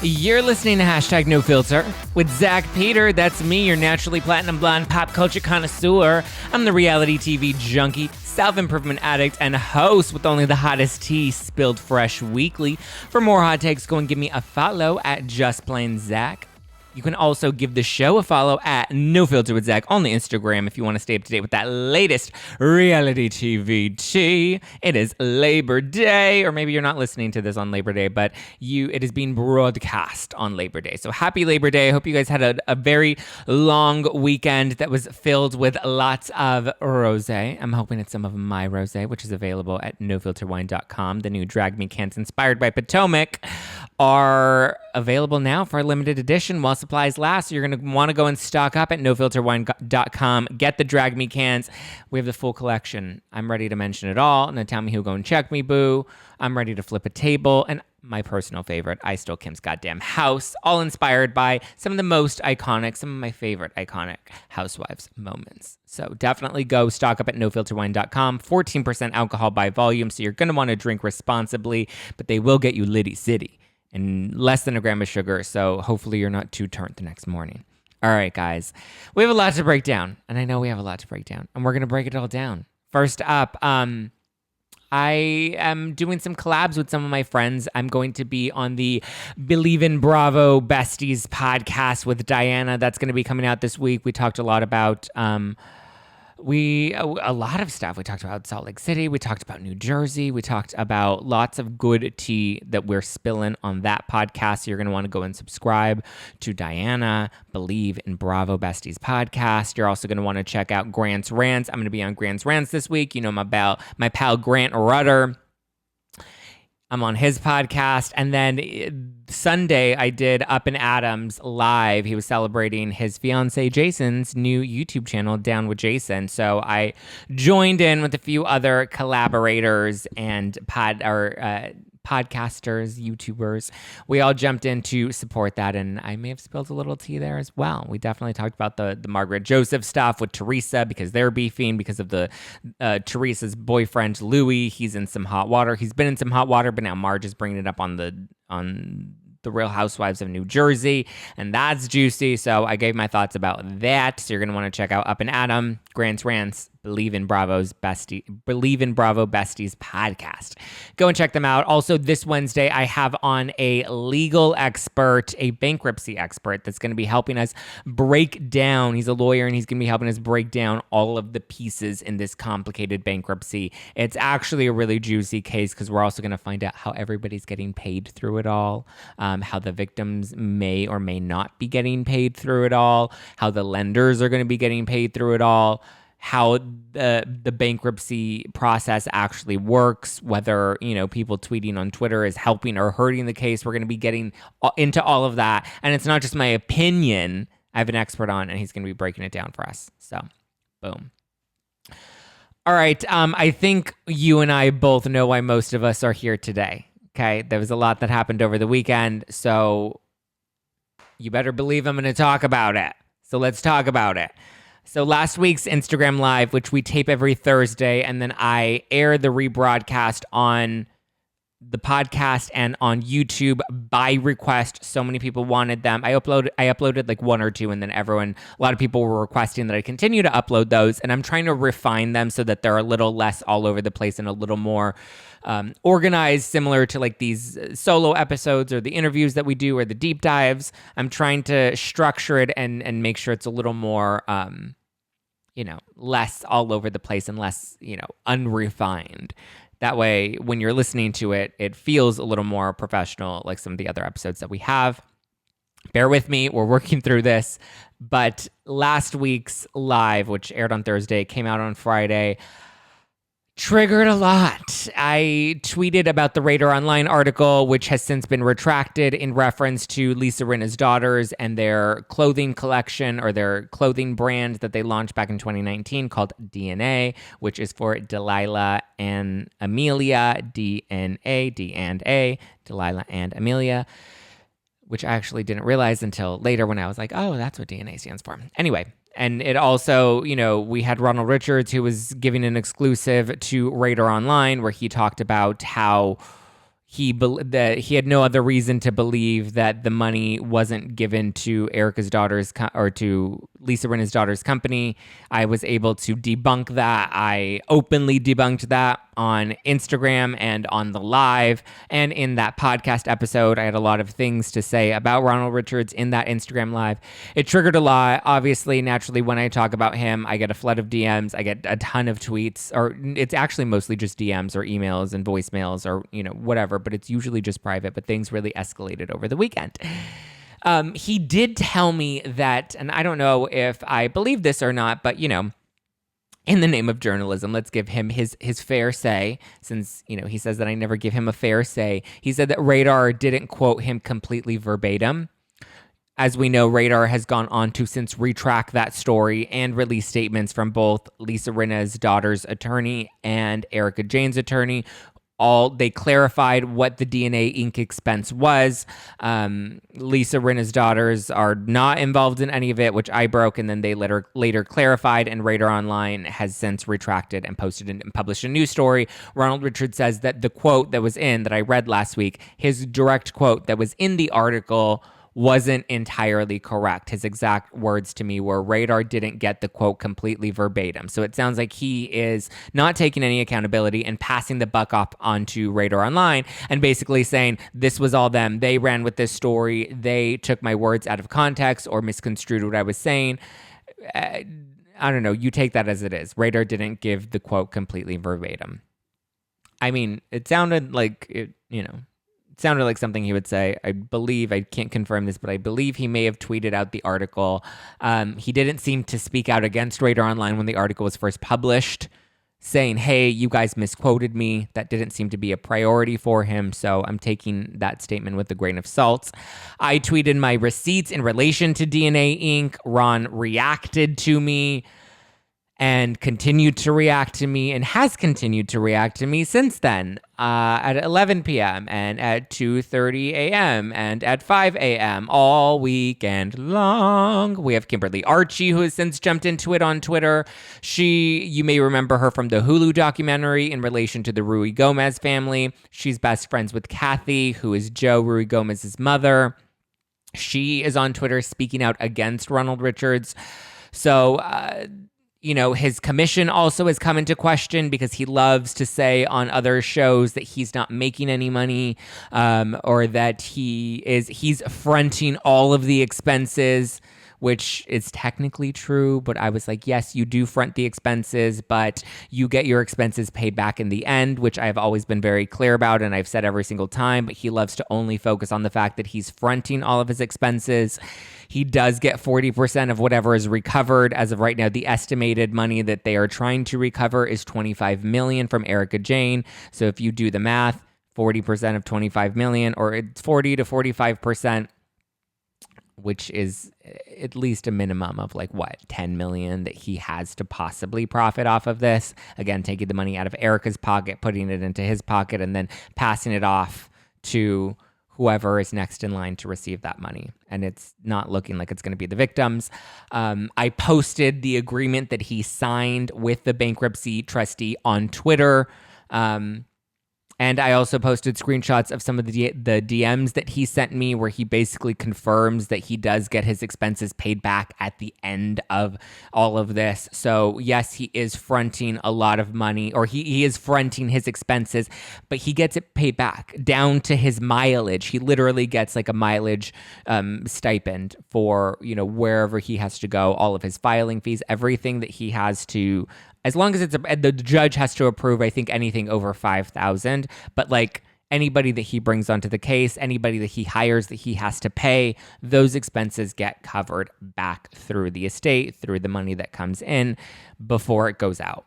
You're listening to Hashtag No Filter with Zack Peter. That's me, your naturally platinum blonde pop culture connoisseur. I'm the reality TV junkie, self-improvement addict, and host with only the hottest tea spilled fresh weekly. For more hot takes, go and give me a follow at Just Plain Zack. You can also give the show a follow at No Filter with Zack on the Instagram if you want to stay up to date with that latest reality TV tea. It is Labor Day, or maybe you're not listening to this on Labor Day, but it is being broadcast on Labor Day. So happy Labor Day. I hope you guys had a very long weekend that was filled with lots of rosé. I'm hoping it's some of my rosé, which is available at nofilterwine.com. The new Drag Me Cans inspired by Potomac are available now for a limited edition while supplies last. So you're going to want to go and stock up at nofilterwine.com. Get the Drag Me Cans. We have the full collection. I'm ready to mention it all. And then tell me who go and check me, boo. I'm ready to flip a table. And my personal favorite, I Stole Kim's Goddamn House, all inspired by some of the most iconic, some of my favorite iconic housewives moments. So definitely go stock up at nofilterwine.com. 14% alcohol by volume. So you're going to want to drink responsibly, but they will get you litty city. And less than a gram of sugar, so hopefully you're not too turnt the next morning. All right, guys. We have a lot to break down, and I know we have a lot to break down, and we're going to break it all down. First up, I am doing some collabs with some of my friends. I'm going to be on the Believe in Bravo Besties podcast with Diana. That's going to be coming out this week. We talked a lot about... a lot of stuff. We talked about Salt Lake City. We talked about New Jersey. We talked about lots of good tea that we're spilling on that podcast. So you're going to want to go and subscribe to Diana, Believe in Bravo Besties podcast. You're also going to want to check out Grant's Rants. I'm going to be on Grant's Rants this week. You know, my pal Grant Rudder. I'm on his podcast. And then Sunday, I did Up and Adams live. He was celebrating his fiance Jason's new YouTube channel, Down with Jason. So I joined in with a few other collaborators and podcasters, YouTubers. We all jumped in to support that, and I may have spilled a little tea there as well. We definitely talked about the Margaret Joseph stuff with Teresa because they're beefing because of the Teresa's boyfriend Louis. He's in some hot water. He's been in some hot water, but now Marge is bringing it up on the Real Housewives of New Jersey, and that's juicy. So I gave my thoughts about that. So you're gonna want to check out Up and Adam, Grant's Rants, Believe in Bravo Besties podcast. Go and check them out. Also, this Wednesday, I have on a legal expert, a bankruptcy expert that's going to be helping us break down. He's a lawyer, and he's going to be helping us break down all of the pieces in this complicated bankruptcy. It's actually a really juicy case because we're also going to find out how everybody's getting paid through it all, how the victims may or may not be getting paid through it all, how the lenders are going to be getting paid through it all, how the bankruptcy process actually works, whether, people tweeting on Twitter is helping or hurting the case. We're going to be getting into all of that. And it's not just my opinion. I have an expert on, and he's going to be breaking it down for us. So, boom. All right. I think you and I both know why most of us are here today. Okay. There was a lot that happened over the weekend. So you better believe I'm going to talk about it. So let's talk about it. So last week's Instagram Live, which we tape every Thursday, and then I air the rebroadcast on the podcast and on YouTube by request. So many people wanted them. I uploaded like one or two, and then a lot of people were requesting that I continue to upload those, and I'm trying to refine them so that they're a little less all over the place and a little more organized, similar to like these solo episodes or the interviews that we do or the deep dives. I'm trying to structure it and make sure it's a little more less all over the place and less, unrefined. That way, when you're listening to it, it feels a little more professional, like some of the other episodes that we have. Bear with me. We're working through this. But last week's live, which aired on Thursday, came out on Friday, triggered a lot. I tweeted about the Radar Online article, which has since been retracted in reference to Lisa Rinna's daughters and their clothing collection or their clothing brand that they launched back in 2019 called DNA, which is for Delilah and Amelia, DNA, D and A, Delilah and Amelia, which I actually didn't realize until later when I was like, oh, that's what DNA stands for. Anyway. And it also, we had Ronald Richards, who was giving an exclusive to Radar Online, where he talked about how, that he had no other reason to believe that the money wasn't given to Erika's daughter's or to Lisa Rinna's daughter's company. I was able to debunk that. I openly debunked that on Instagram and on the live. And in that podcast episode, I had a lot of things to say about Ronald Richards in that Instagram live. It triggered a lot. Obviously, naturally, when I talk about him, I get a flood of DMs. I get a ton of tweets, or it's actually mostly just DMs or emails and voicemails or, whatever, but it's usually just private. But things really escalated over the weekend. He did tell me that, and I don't know if I believe this or not, but, in the name of journalism, let's give him his fair say, since, he says that I never give him a fair say. He said that Radar didn't quote him completely verbatim. As we know, Radar has gone on to since retract that story and release statements from both Lisa Rinna's daughter's attorney and Erika Jayne's attorney. They clarified what the DNA Inc. expense was. Lisa Rinna's daughters are not involved in any of it, which I broke, and then they later clarified, and Radar Online has since retracted and posted and published a new story. Ronald Richards says that the quote that I read last week, his direct quote that was in the article wasn't entirely correct. His exact words to me were, Radar didn't get the quote completely verbatim. So it sounds like he is not taking any accountability and passing the buck up onto Radar Online and basically saying, this was all them. They ran with this story. They took my words out of context or misconstrued what I was saying. I don't know. You take that as it is. Radar didn't give the quote completely verbatim. I mean, it sounded like sounded like something he would say. I believe, I can't confirm this, but I believe he may have tweeted out the article. He didn't seem to speak out against Radar Online when the article was first published, saying, hey, you guys misquoted me. That didn't seem to be a priority for him, so I'm taking that statement with a grain of salt. I tweeted my receipts in relation to DNA Inc. Ron reacted to me and continued to react to me and has continued to react to me since then at 11 p.m. and at 2:30 a.m. and at 5 a.m. all weekend long. We have Kimberly Archie, who has since jumped into it on Twitter. You may remember her from the Hulu documentary in relation to the Rui Gomez family. She's best friends with Kathy, who is Joe Rui Gomez's mother. She is on Twitter speaking out against Ronald Richards. So, his commission also has come into question because he loves to say on other shows that he's not making any money, or that he's fronting all of the expenses, which is technically true. But I was like, yes, you do front the expenses, but you get your expenses paid back in the end, which I've always been very clear about. And I've said every single time, but he loves to only focus on the fact that he's fronting all of his expenses. He does get 40% of whatever is recovered. As of right now, the estimated money that they are trying to recover is $25 million from Erika Jayne. So if you do the math, 40% of $25 million, or it's 40 to 45%, which is at least a minimum of $10 million that he has to possibly profit off of this. Again, taking the money out of Erika's pocket, putting it into his pocket, and then passing it off to whoever is next in line to receive that money. And it's not looking like it's going to be the victims. I posted the agreement that he signed with the bankruptcy trustee on Twitter. And I also posted screenshots of some of the DMs that he sent me, where he basically confirms that he does get his expenses paid back at the end of all of this. So yes, he is fronting a lot of money, or he is fronting his expenses, but he gets it paid back down to his mileage. He literally gets a mileage stipend for, wherever he has to go, all of his filing fees, everything that he has to, as long as the judge has to approve, I think anything over $5,000, but anybody that he brings onto the case, anybody that he hires that he has to pay, those expenses get covered back through the estate, through the money that comes in before it goes out.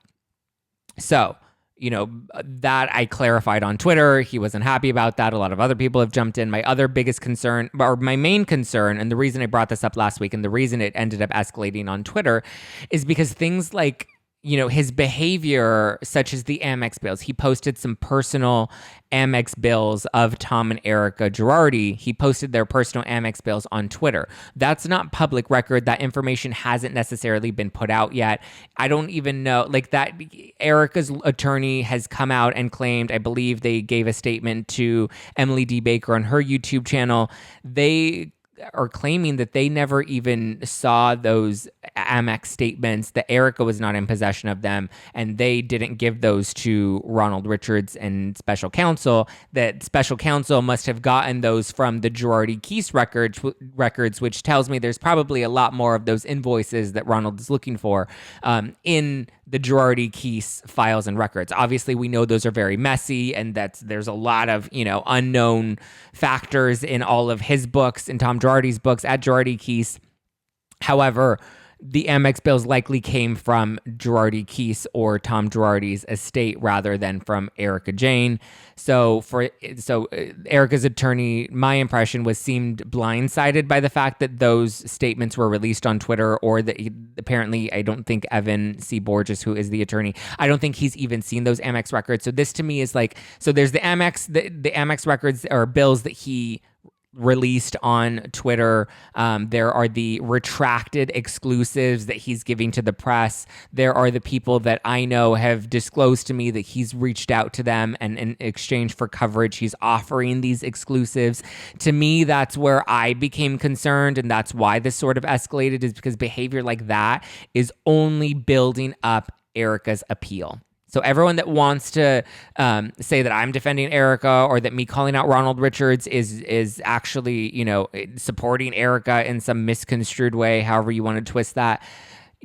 So, that I clarified on Twitter. He wasn't happy about that. A lot of other people have jumped in. My other biggest concern, or my main concern, and the reason I brought this up last week and the reason it ended up escalating on Twitter, is because things like his behavior, such as the Amex bills. He posted some personal Amex bills of Tom and Erika Girardi. He posted their personal Amex bills on Twitter. That's not public record. That information hasn't necessarily been put out yet. I don't even know, like, that Erika's attorney has come out and claimed, I believe they gave a statement to Emily D. Baker on her YouTube channel. They are claiming that they never even saw those Amex statements, that Erika was not in possession of them, and they didn't give those to Ronald Richards and special counsel, that special counsel must have gotten those from the Girardi Keese records, which tells me there's probably a lot more of those invoices that Ronald is looking for in the Girardi Keese files and records. Obviously, we know those are very messy, and there's a lot of unknown factors in all of his books, in Tom Girardi's books at Girardi Keese. However, the Amex bills likely came from Girardi Keese or Tom Girardi's estate rather than from Erika Jayne. So Erika's attorney, my impression was, seemed blindsided by the fact that those statements were released on Twitter, or that apparently, I don't think Evan C. Borges, who is the attorney, I don't think he's even seen those Amex records. So this to me is like, so there's the Amex records or bills that he released on Twitter. There are the retracted exclusives that he's giving to the press. There are the people that I know have disclosed to me that he's reached out to them, and in exchange for coverage, he's offering these exclusives. To me, that's where I became concerned, and that's why this sort of escalated, is because behavior like that is only building up Erika's appeal. So everyone that wants to say that I'm defending Erika, or that me calling out Ronald Richards is actually, supporting Erika in some misconstrued way, however you want to twist that,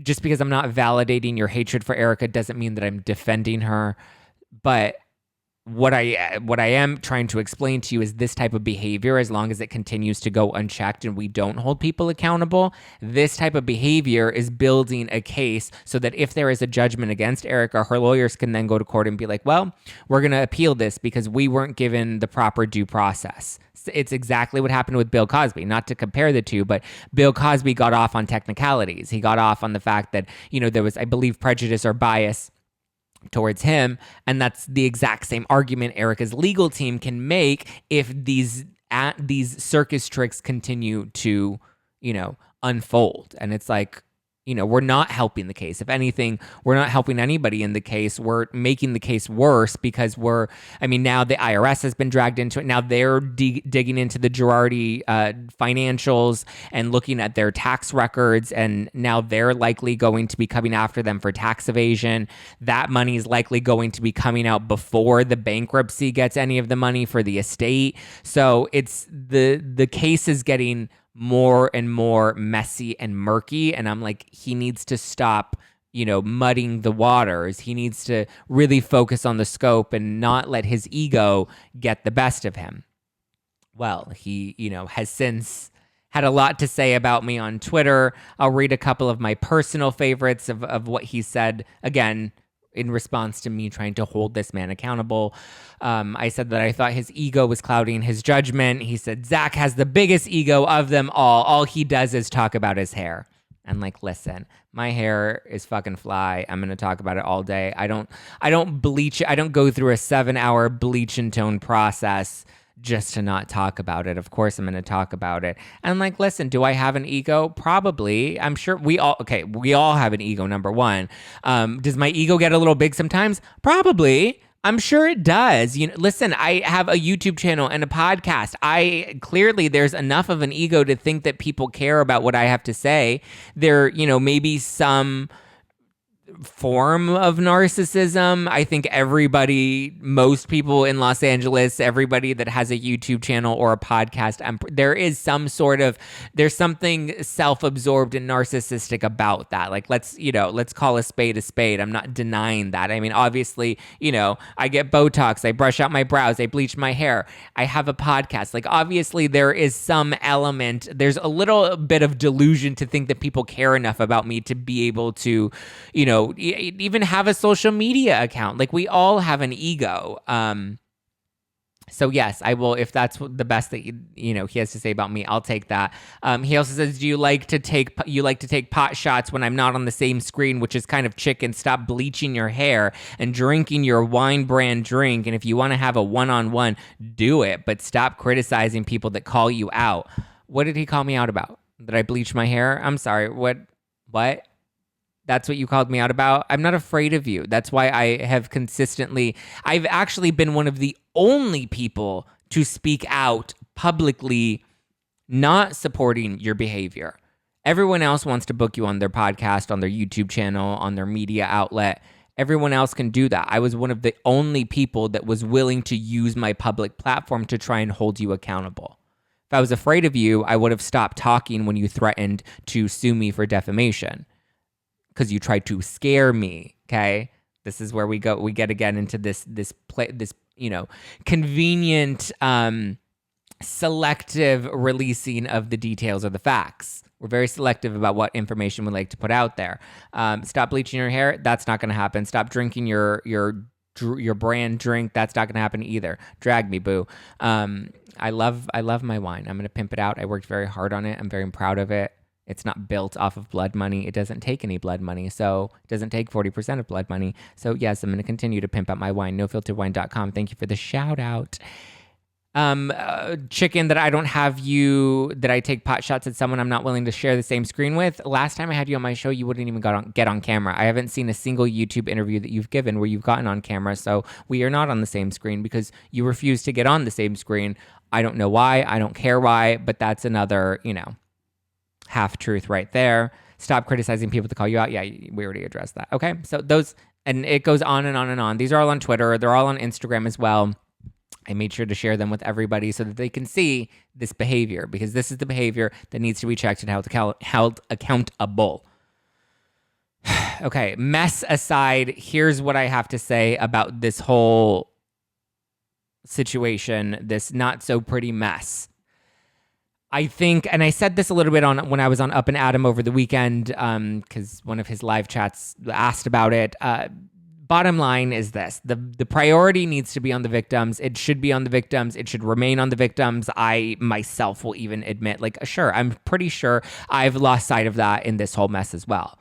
just because I'm not validating your hatred for Erika doesn't mean that I'm defending her. But what I am trying to explain to you is this type of behavior, as long as it continues to go unchecked and we don't hold people accountable, this type of behavior is building a case so that if there is a judgment against Erika, her lawyers can then go to court and be like, well, we're going to appeal this because we weren't given the proper due process. It's exactly what happened with Bill Cosby. Not to compare the two, but Bill Cosby got off on technicalities. He got off on the fact that, there was, I believe, prejudice or bias towards him, and that's the exact same argument Erika's legal team can make if these circus tricks continue to unfold. And it's like, we're not helping the case. If anything, we're not helping anybody in the case. We're making the case worse because now the IRS has been dragged into it. Now they're digging into the Girardi financials and looking at their tax records. And now they're likely going to be coming after them for tax evasion. That money is likely going to be coming out before the bankruptcy gets any of the money for the estate. So it's the case is getting more and more messy and murky. And I'm like, he needs to stop, muddying the waters. He needs to really focus on the scope and not let his ego get the best of him. Well, he, has since had a lot to say about me on Twitter. I'll read a couple of my personal favorites of what he said, again, in response to me trying to hold this man accountable. I said that I thought his ego was clouding his judgment. He said, Zack has the biggest ego of them all. All he does is talk about his hair. And like, listen, my hair is fucking fly. I'm going to talk about it all day. I don't bleach it. I don't go through a 7-hour bleach and tone process just to not talk about it. Of course, I'm going to talk about it. And like, listen, do I have an ego? Probably. I'm sure we all have an ego, number one. Does my ego get a little big sometimes? Probably. I'm sure it does. Listen, I have a YouTube channel and a podcast. There's enough of an ego to think that people care about what I have to say. There, maybe some form of narcissism. I think most people in Los Angeles, everybody that has a YouTube channel or a podcast, there's something self-absorbed and narcissistic about that. Like, let's call a spade. I'm not denying that. I mean, obviously, I get Botox, I brush out my brows, I bleach my hair, I have a podcast. Like, obviously there is some element, there's a little bit of delusion to think that people care enough about me to be able to, even have a social media account. Like, we all have an ego. So yes, I will. If that's the best that he has to say about me, I'll take that. He also says, "Do you like to take pot shots when I'm not on the same screen?" Which is kind of chicken. Stop bleaching your hair and drinking your wine brand drink. And if you want to have a one-on-one, do it. But stop criticizing people that call you out. What did he call me out about? That I bleach my hair? I'm sorry. What? What? That's what you called me out about? I'm not afraid of you. That's why I've actually been one of the only people to speak out publicly not supporting your behavior. Everyone else wants to book you on their podcast, on their YouTube channel, on their media outlet. Everyone else can do that. I was one of the only people that was willing to use my public platform to try and hold you accountable. If I was afraid of you, I would have stopped talking when you threatened to sue me for defamation. Because you tried to scare me, okay? This is where we get again into this convenient, selective releasing of the details or the facts. We're very selective about what information we like to put out there. Stop bleaching your hair. That's not going to happen. Stop drinking your brand drink. That's not going to happen either. Drag me, boo. I love my wine. I'm going to pimp it out. I worked very hard on it. I'm very proud of it. It's not built off of blood money. It doesn't take any blood money. So it doesn't take 40% of blood money. So yes, I'm going to continue to pimp out my wine. NoFilterWine.com. Thank you for the shout out. Chicken, that I don't have you, that I take pot shots at someone I'm not willing to share the same screen with. Last time I had you on my show, you wouldn't even get on camera. I haven't seen a single YouTube interview that you've given where you've gotten on camera. So we are not on the same screen because you refuse to get on the same screen. I don't know why. I don't care why, but that's another, half truth right there. Stop criticizing people to call you out. Yeah, we already addressed that. Okay. So those, and it goes on and on and on. These are all on Twitter. They're all on Instagram as well. I made sure to share them with everybody so that they can see this behavior, because this is the behavior that needs to be checked and held accountable. Okay. Mess aside, here's what I have to say about this whole situation, this not so pretty mess. I think, and I said this a little bit when I was on Up and Adam over the weekend, because one of his live chats asked about it. Bottom line is this: the priority needs to be on the victims. It should be on the victims. It should remain on the victims. I myself will even admit, sure, I'm pretty sure I've lost sight of that in this whole mess as well.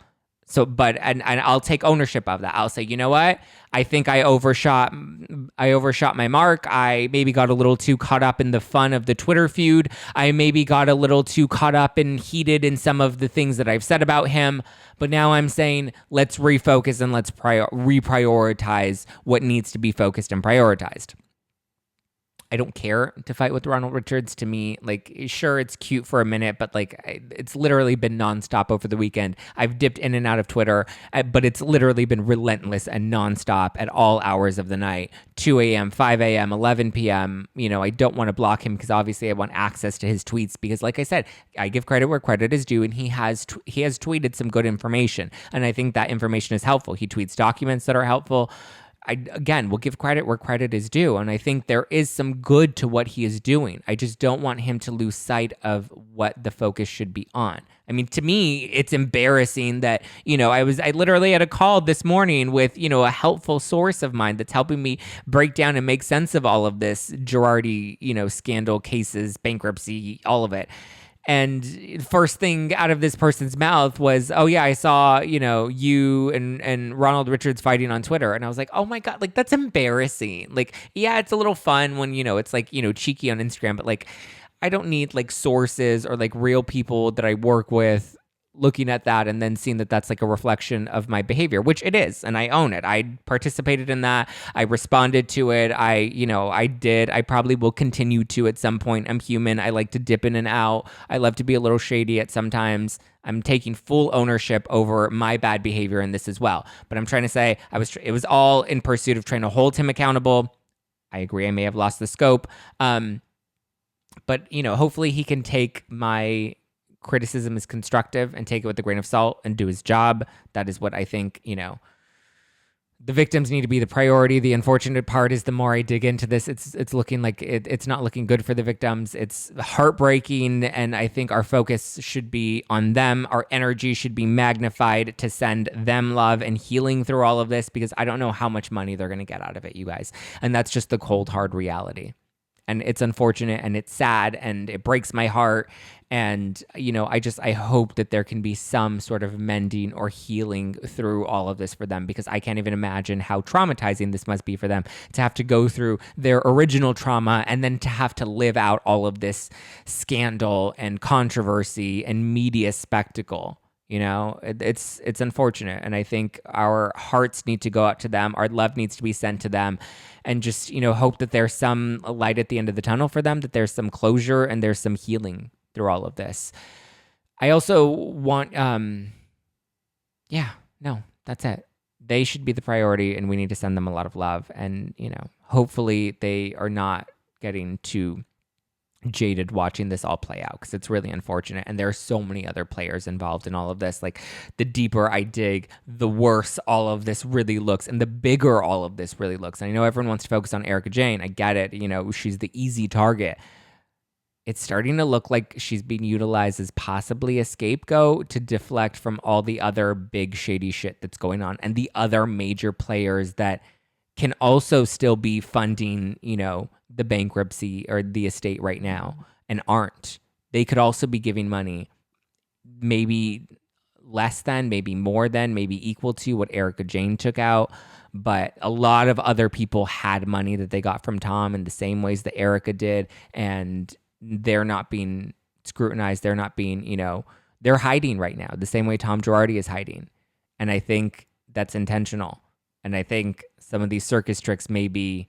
So, but and I'll take ownership of that. I'll say, you know what? I think I overshot my mark. I maybe got a little too caught up in the fun of the Twitter feud. I maybe got a little too caught up and heated in some of the things that I've said about him. But now I'm saying, let's refocus and let's reprioritize what needs to be focused and prioritized. I don't care to fight with Ronald Richards. To me, sure, it's cute for a minute, but it's literally been nonstop over the weekend. I've dipped in and out of Twitter, but it's literally been relentless and nonstop at all hours of the night, 2 a.m., 5 a.m., 11 p.m. I don't want to block him because obviously I want access to his tweets because, like I said, I give credit where credit is due, and he has tweeted some good information, and I think that information is helpful. He tweets documents that are helpful. We'll give credit where credit is due. And I think there is some good to what he is doing. I just don't want him to lose sight of what the focus should be on. I mean, to me, it's embarrassing that, I literally had a call this morning with, a helpful source of mine that's helping me break down and make sense of all of this Girardi, scandal cases, bankruptcy, all of it. And first thing out of this person's mouth was, oh yeah, I saw, you and Ronald Richards fighting on Twitter. And I was like, oh my God, that's embarrassing. Yeah, it's a little fun when, it's cheeky on Instagram, but I don't need sources or real people that I work with looking at that and then seeing that that's a reflection of my behavior, which it is. And I own it. I participated in that. I responded to it. I did. I probably will continue to at some point. I'm human. I like to dip in and out. I love to be a little shady at sometimes. I'm taking full ownership over my bad behavior in this as well. But I'm trying to say it was all in pursuit of trying to hold him accountable. I agree. I may have lost the scope. But hopefully he can take my criticism as constructive and take it with a grain of salt and do his job. That is what I think, the victims need to be the priority. The unfortunate part is the more I dig into this, it's looking like it's not looking good for the victims. It's heartbreaking. And I think our focus should be on them. Our energy should be magnified to send them love and healing through all of this, because I don't know how much money they're going to get out of it, you guys. And that's just the cold, hard reality. And it's unfortunate and it's sad and it breaks my heart. And, I hope that there can be some sort of mending or healing through all of this for them, because I can't even imagine how traumatizing this must be for them to have to go through their original trauma and then to have to live out all of this scandal and controversy and media spectacle. It's unfortunate. And I think our hearts need to go out to them. Our love needs to be sent to them, and just, hope that there's some light at the end of the tunnel for them, that there's some closure and there's some healing through all of this. I also want, that's it. They should be the priority, and we need to send them a lot of love. And, hopefully they are not getting too jaded watching this all play out, because it's really unfortunate. And there are so many other players involved in all of this. Like, the deeper I dig, the worse all of this really looks, and the bigger all of this really looks. And I know everyone wants to focus on Erika Jayne. I get it. She's the easy target. It's starting to look like she's being utilized as possibly a scapegoat to deflect from all the other big shady shit that's going on, and the other major players that can also still be funding, the bankruptcy or the estate right now and aren't. They could also be giving money, maybe less than, maybe more than, maybe equal to what Erika Jayne took out. But a lot of other people had money that they got from Tom in the same ways that Erika did, and they're not being scrutinized. They're not being, they're hiding right now the same way Tom Girardi is hiding. And I think that's intentional. And I think some of these circus tricks may be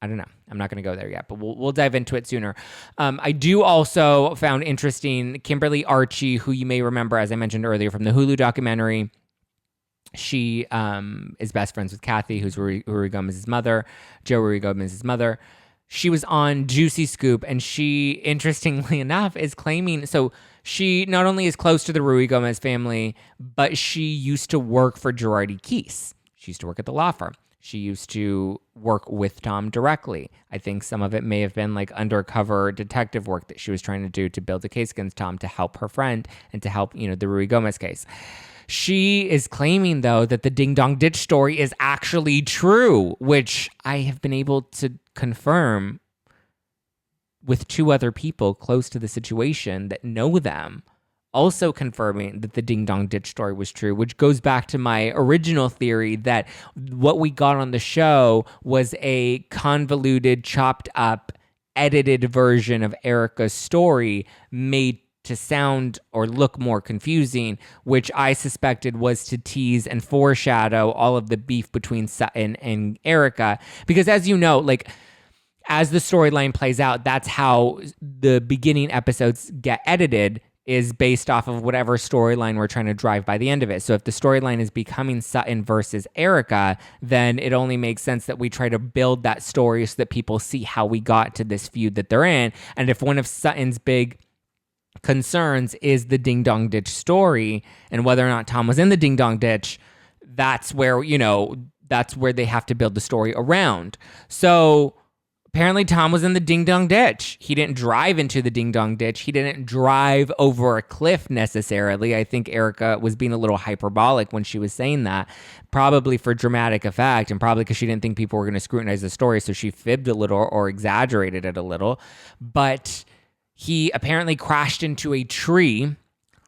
I don't know. I'm not going to go there yet, but we'll dive into it sooner. I do also found interesting Kimberly Archie, who you may remember, as I mentioned earlier, from the Hulu documentary. She is best friends with Kathy, who's Ruy Gomez's mother, Joe Ruy Gomez's mother. She was on Juicy Scoop, and she, interestingly enough, is claiming, so she not only is close to the Ruy Gomez family, but she used to work for Girardi Keese. She used to work at the law firm. She used to work with Tom directly. I think some of it may have been like undercover detective work that she was trying to do to build a case against Tom to help her friend and to help, the Ruy Gomez case. She is claiming, though, that the Ding Dong Ditch story is actually true, which I have been able to confirm with two other people close to the situation that know them, also confirming that the Ding Dong Ditch story was true, which goes back to my original theory that what we got on the show was a convoluted, chopped up, edited version of Erika's story made to sound or look more confusing, which I suspected was to tease and foreshadow all of the beef between Sutton and Erika. Because as you know, like, as the storyline plays out, that's how the beginning episodes get edited, is based off of whatever storyline we're trying to drive by the end of it. So if the storyline is becoming Sutton versus Erika, then it only makes sense that we try to build that story so that people see how we got to this feud that they're in. And if one of Sutton's big concerns is the Ding Dong Ditch story and whether or not Tom was in the Ding Dong Ditch, that's where, that's where they have to build the story around. So apparently Tom was in the Ding Dong Ditch. He didn't drive into the Ding Dong Ditch. He didn't drive over a cliff necessarily. I think Erika was being a little hyperbolic when she was saying that, probably for dramatic effect, and probably because she didn't think people were going to scrutinize the story, so she fibbed a little or exaggerated it a little. But he apparently crashed into a tree,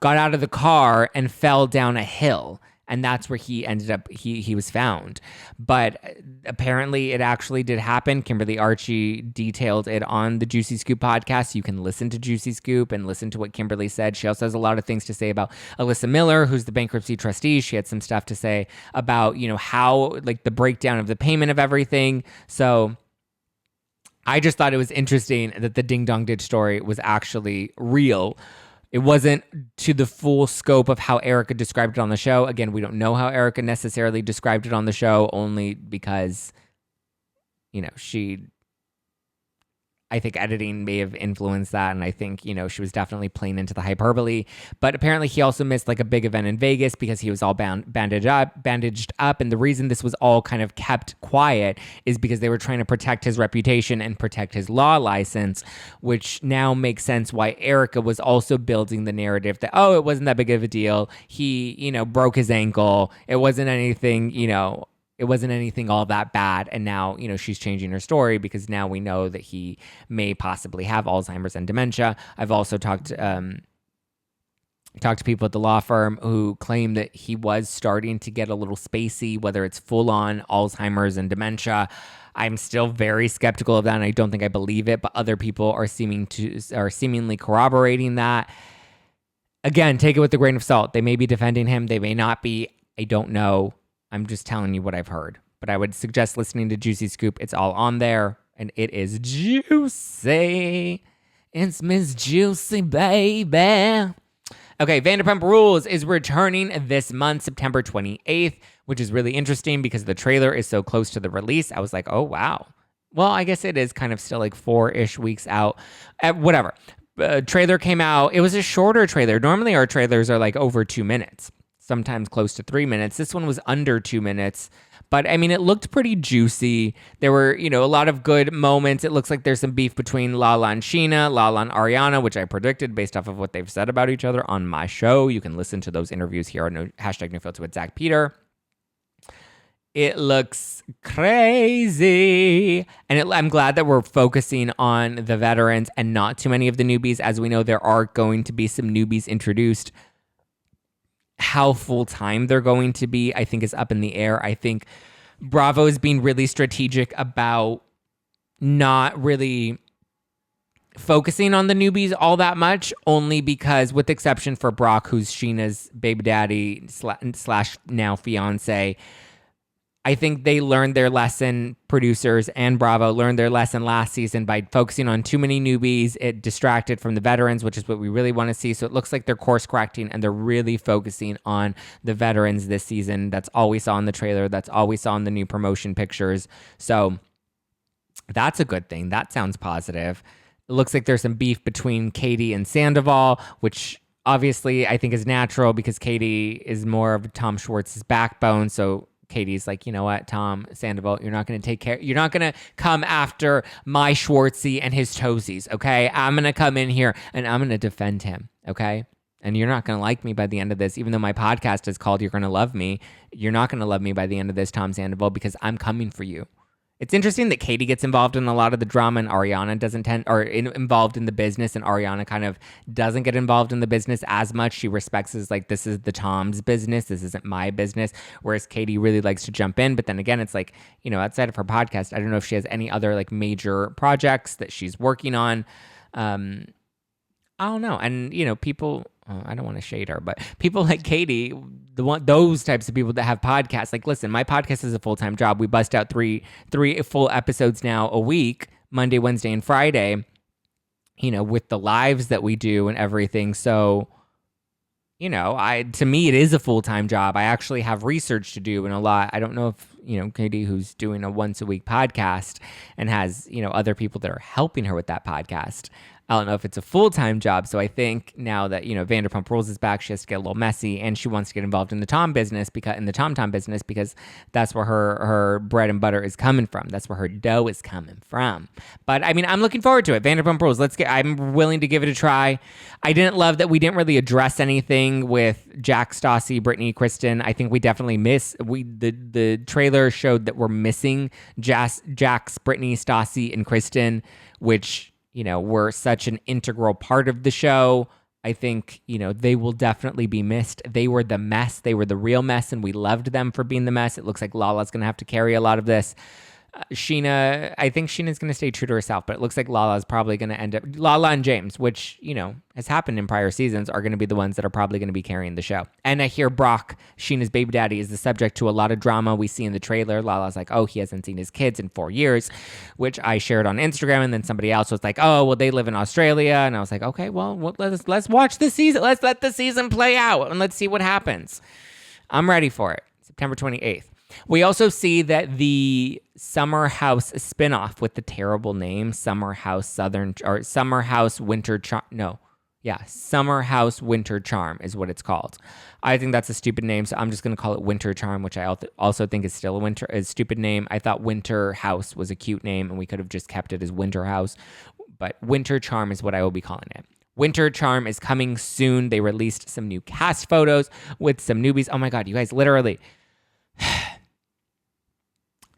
got out of the car, and fell down a hill. And that's where he ended up, he was found. But apparently it actually did happen. Kimberly Archie detailed it on the Juicy Scoop podcast. You can listen to Juicy Scoop and listen to what Kimberly said. She also has a lot of things to say about Alyssa Miller, who's the bankruptcy trustee. She had some stuff to say about, how, like, the breakdown of the payment of everything. So I just thought it was interesting that the Ding Dong Ditch story was actually real. It wasn't to the full scope of how Erika described it on the show. Again, we don't know how Erika necessarily described it on the show, only because, I think editing may have influenced that, and I think, she was definitely playing into the hyperbole. But apparently he also missed like a big event in Vegas because he was all bandaged up, and the reason this was all kind of kept quiet is because they were trying to protect his reputation and protect his law license, which now makes sense why Erika was also building the narrative that, it wasn't that big of a deal. He, broke his ankle. It wasn't anything, it wasn't anything all that bad. And now, she's changing her story because now we know that he may possibly have Alzheimer's and dementia. I've also talked to people at the law firm who claim that he was starting to get a little spacey, whether it's full-on Alzheimer's and dementia. I'm still very skeptical of that, and I don't think I believe it, but other people are seemingly corroborating that. Again, take it with a grain of salt. They may be defending him. They may not be. I don't know. I'm just telling you what I've heard. But I would suggest listening to Juicy Scoop. It's all on there, and it is juicy. It's Miss Juicy, baby. Okay, Vanderpump Rules is returning this month, September 28th, which is really interesting because the trailer is so close to the release. I was like, oh, wow. Well, I guess it is kind of still like 4-ish weeks out. Whatever. Trailer came out. It was a shorter trailer. Normally our trailers are like over 2 minutes, sometimes close to 3 minutes. This one was under 2 minutes. But I mean, it looked pretty juicy. There were, a lot of good moments. It looks like there's some beef between Lala and Sheena, Lala and Ariana, which I predicted based off of what they've said about each other on my show. You can listen to those interviews here on #NoFilter with Zack Peter. It looks crazy. And I'm glad that we're focusing on the veterans and not too many of the newbies. As we know, there are going to be some newbies introduced. How full-time they're going to be, I think, is up in the air. I think Bravo is being really strategic about not really focusing on the newbies all that much, only because, with exception for Brock, who's Sheena's baby daddy slash now fiance, I think they learned their lesson, producers and Bravo learned their lesson last season by focusing on too many newbies. It distracted from the veterans, which is what we really want to see. So it looks like they're course correcting and they're really focusing on the veterans this season. That's all we saw in the trailer. That's all we saw in the new promotion pictures. So that's a good thing. That sounds positive. It looks like there's some beef between Katie and Sandoval, which obviously I think is natural because Katie is more of Tom Schwartz's backbone. So Katie's like, you know what, Tom Sandoval, you're not going to come after my Schwartzy and his toesies, okay? I'm going to come in here and I'm going to defend him, okay? And you're not going to like me by the end of this, even though my podcast is called You're Going to Love Me. You're not going to love me by the end of this, Tom Sandoval, because I'm coming for you. It's interesting that Katie gets involved in a lot of the drama and Ariana doesn't involved in the business, and Ariana kind of doesn't get involved in the business as much. She respects it as like, this is the Tom's business. This isn't my business. Whereas Katie really likes to jump in. But then again, it's like, outside of her podcast, I don't know if she has any other like major projects that she's working on. I don't know. And, people, I don't want to shade her, but people like Katie, those types of people that have podcasts, like, listen, my podcast is a full-time job. We bust out three full episodes now a week, Monday, Wednesday, and Friday, with the lives that we do and everything. So, to me, it is a full-time job. I actually have research to do and a lot. I don't know if, Katie, who's doing a once-a-week podcast and has, other people that are helping her with that podcast, I don't know if it's a full-time job. So I think now that, Vanderpump Rules is back, she has to get a little messy and she wants to get involved in the Tom business because that's where her bread and butter is coming from. That's where her dough is coming from. But I mean, I'm looking forward to it. Vanderpump Rules, I'm willing to give it a try. I didn't love that we didn't really address anything with Jack, Stassi, Brittany, Kristen. I think we definitely the trailer showed that we're missing Jax, Brittany, Stassi, and Kristen, which, were such an integral part of the show. I think, they will definitely be missed. They were the mess. They were the real mess, and we loved them for being the mess. It looks like Lala's going to have to carry a lot of this. Sheena, I think Sheena's going to stay true to herself, but it looks like Lala's probably going to end up... Lala and James, which, has happened in prior seasons, are going to be the ones that are probably going to be carrying the show. And I hear Brock, Sheena's baby daddy, is the subject to a lot of drama we see in the trailer. Lala's like, oh, he hasn't seen his kids in 4 years, which I shared on Instagram, and then somebody else was like, oh, well, they live in Australia. And I was like, okay, well let's watch the season. Let's let the season play out, and let's see what happens. I'm ready for it. September 28th. We also see that the Summer House spinoff with the terrible name, Summer House Winter Charm is what it's called. I think that's a stupid name, so I'm just going to call it Winter Charm, which I also think is still a stupid name. I thought Winter House was a cute name, and we could have just kept it as Winter House, but Winter Charm is what I will be calling it. Winter Charm is coming soon. They released some new cast photos with some newbies. Oh my God, you guys, literally...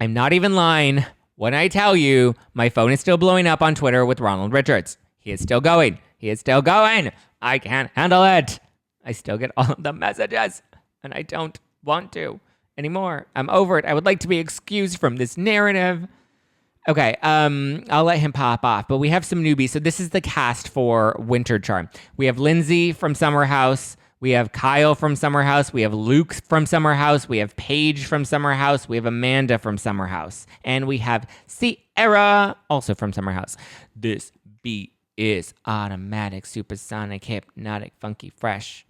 I'm not even lying when I tell you my phone is still blowing up on Twitter with Ronald Richards. He is still going. He is still going. I can't handle it. I still get all of the messages, and I don't want to anymore. I'm over it. I would like to be excused from this narrative. Okay, I'll let him pop off, but we have some newbies. So this is the cast for Winter Charm. We have Lindsay from Summer House. We have Kyle from Summer House. We have Luke from Summer House. We have Paige from Summer House. We have Amanda from Summer House. And we have Sierra also from Summer House. This beat is automatic, supersonic, hypnotic, funky, fresh.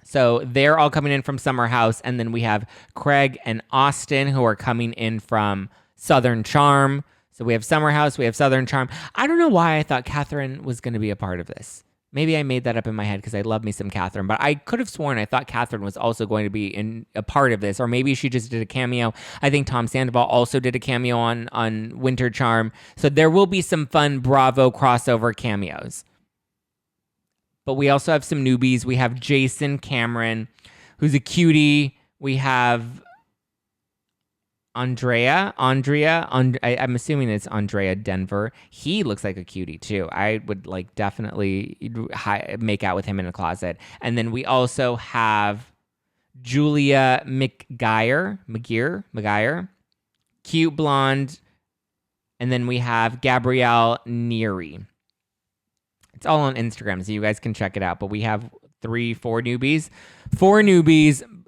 So they're all coming in from Summer House. And then we have Craig and Austin who are coming in from Southern Charm. So we have Summer House, we have Southern Charm. I don't know why I thought Catherine was going to be a part of this. Maybe I made that up in my head because I love me some Catherine, but I could have sworn I thought Catherine was also going to be in a part of this, or maybe she just did a cameo. I think Tom Sandoval also did a cameo on Winter Charm. So there will be some fun Bravo crossover cameos. But we also have some newbies. We have Jason Cameron, who's a cutie. We have Andrea, I'm assuming it's Andrea Denver. He looks like a cutie too. I would like definitely make out with him in a closet. And then we also have Julia McGuire, cute blonde. And then we have Gabrielle Neary. It's all on Instagram, so you guys can check it out. But we have 4 newbies,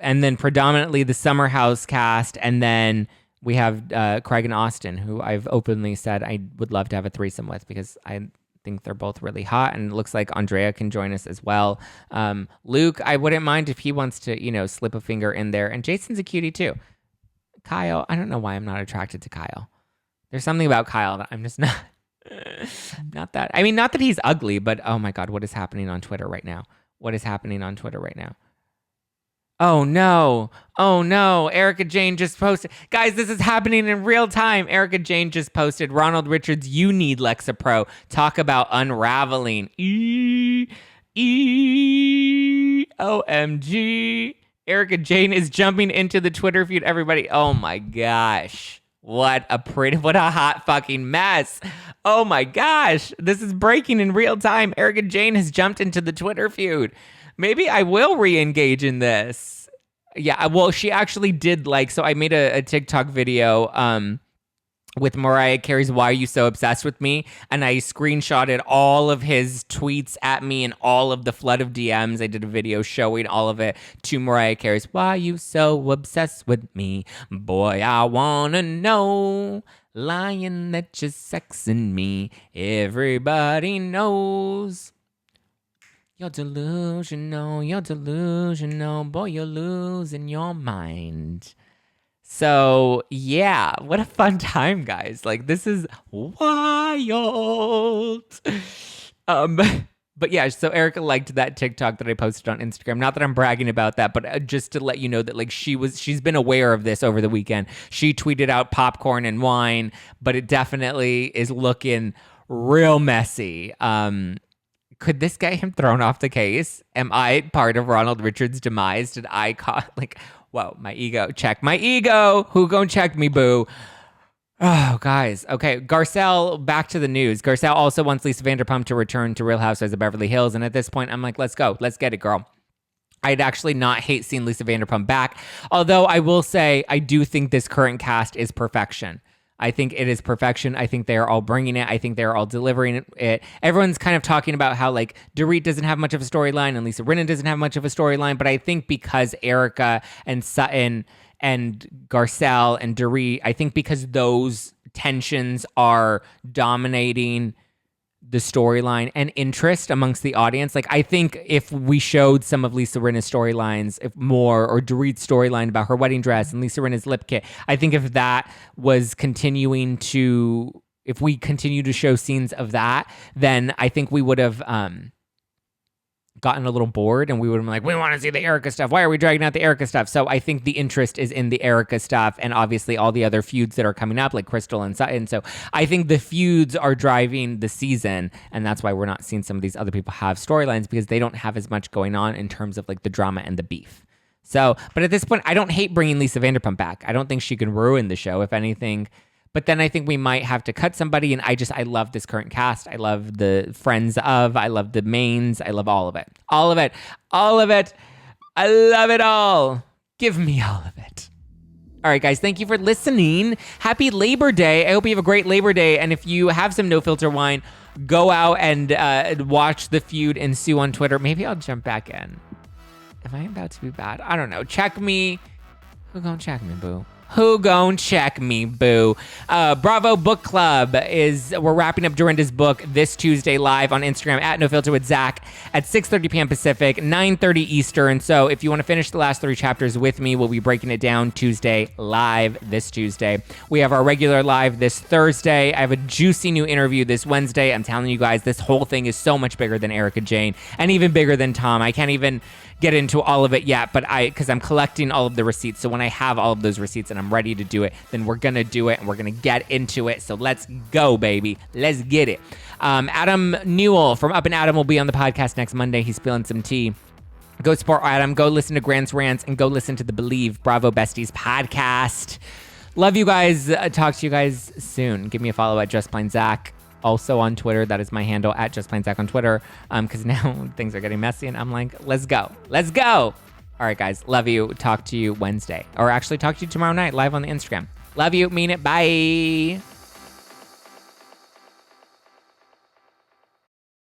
and then predominantly the Summer House cast, and then we have Craig and Austin, who I've openly said I would love to have a threesome with because I think they're both really hot, and it looks like Andrea can join us as well. Luke, I wouldn't mind if he wants to, slip a finger in there, and Jason's a cutie too. Kyle, I don't know why I'm not attracted to Kyle. There's something about Kyle that I'm just not. Not that he's ugly, but oh my God, what is happening on Twitter right now? Oh no. Erika Jayne just posted. Guys, this is happening in real time. Erika Jayne just posted, Ronald Richards, you need Lexapro. Talk about unraveling. OMG. Erika Jayne is jumping into the Twitter feud, everybody. Oh my gosh. What a hot fucking mess. Oh my gosh. This is breaking in real time. Erika Jayne has jumped into the Twitter feud. Maybe I will re-engage in this. Yeah, well, she actually did so I made a TikTok video with Mariah Carey's Why Are You So Obsessed With Me? And I screenshotted all of his tweets at me and all of the flood of DMs. I did a video showing all of it to Mariah Carey's Why You So Obsessed With Me? Boy, I wanna know. Lying that you're sexing me. Everybody knows. You're delusional, boy, you're losing your mind. So, yeah, what a fun time, guys. This is wild. But yeah, so Erika liked that TikTok that I posted on Instagram. Not that I'm bragging about that, but just to let you know that she's been aware of this over the weekend. She tweeted out popcorn and wine, but it definitely is looking real messy. Could this get him thrown off the case? Am I part of Ronald Richards' demise? Did I whoa, my ego. Check my ego. Who gon' check me, boo? Oh, guys. Okay, Garcelle, back to the news. Garcelle also wants Lisa Vanderpump to return to Real Housewives of Beverly Hills. And at this point, I'm like, let's go. Let's get it, girl. I'd actually not hate seeing Lisa Vanderpump back. Although I will say, I do think this current cast is perfection. I think it is perfection. I think they are all bringing it. I think they're all delivering it. Everyone's kind of talking about how Dorit doesn't have much of a storyline and Lisa Rinna doesn't have much of a storyline. But I think because Erika and Sutton and Garcelle and Dorit, I think because those tensions are dominating the storyline and interest amongst the audience. I think if we showed some of Lisa Rinna's storylines, if more, or Dorit's storyline about her wedding dress and Lisa Rinna's lip kit, I think if that was if we continue to show scenes of that, then I think we would have gotten a little bored and we would have been like, we want to see the Erika stuff. Why are we dragging out the Erika stuff? So I think the interest is in the Erika stuff and obviously all the other feuds that are coming up, like Crystal and Sutton. So I think the feuds are driving the season, and that's why we're not seeing some of these other people have storylines, because they don't have as much going on in terms of the drama and the beef. So, but at this point, I don't hate bringing Lisa Vanderpump back. I don't think she can ruin the show, if anything. But then I think we might have to cut somebody. And I love this current cast. I love the friends of, I love the mains. I love all of it. All of it. All of it. I love it all. Give me all of it. All right, guys, thank you for listening. Happy Labor Day. I hope you have a great Labor Day. And if you have some No Filter wine, go out and watch the Feud and Sue on Twitter. Maybe I'll jump back in. Am I about to be bad? I don't know. Check me. Who gonna check me, boo? Who gon' check me, boo? Bravo Book Club we're wrapping up Dorinda's book this Tuesday live on Instagram at No Filter with Zack at 6:30 p.m. Pacific, 9:30 Eastern. So if you want to finish the last 3 chapters with me, we'll be breaking it down Tuesday live this Tuesday. We have our regular live this Thursday. I have a juicy new interview this Wednesday. I'm telling you guys, this whole thing is so much bigger than Erika Jayne and even bigger than Tom. I can't even get into all of it yet, but because I'm collecting all of the receipts. So when I have all of those receipts and I'm ready to do it, then we're gonna do it and we're gonna get into it. So let's go, baby. Let's get it. Adam Newell from Up and Adam will be on the podcast next Monday. He's spilling some tea. Go support Adam. Go listen to Grant's Rants and go listen to the Believe Bravo Besties podcast. Love you guys. Talk to you guys soon. Give me a follow at Just Plain Zack. Also on Twitter, that is my handle at Just Plain Zack on Twitter. Because now things are getting messy and I'm like, let's go. Let's go. All right, guys. Love you. Talk to you Wednesday. Or actually talk to you tomorrow night live on the Instagram. Love you. Mean it. Bye.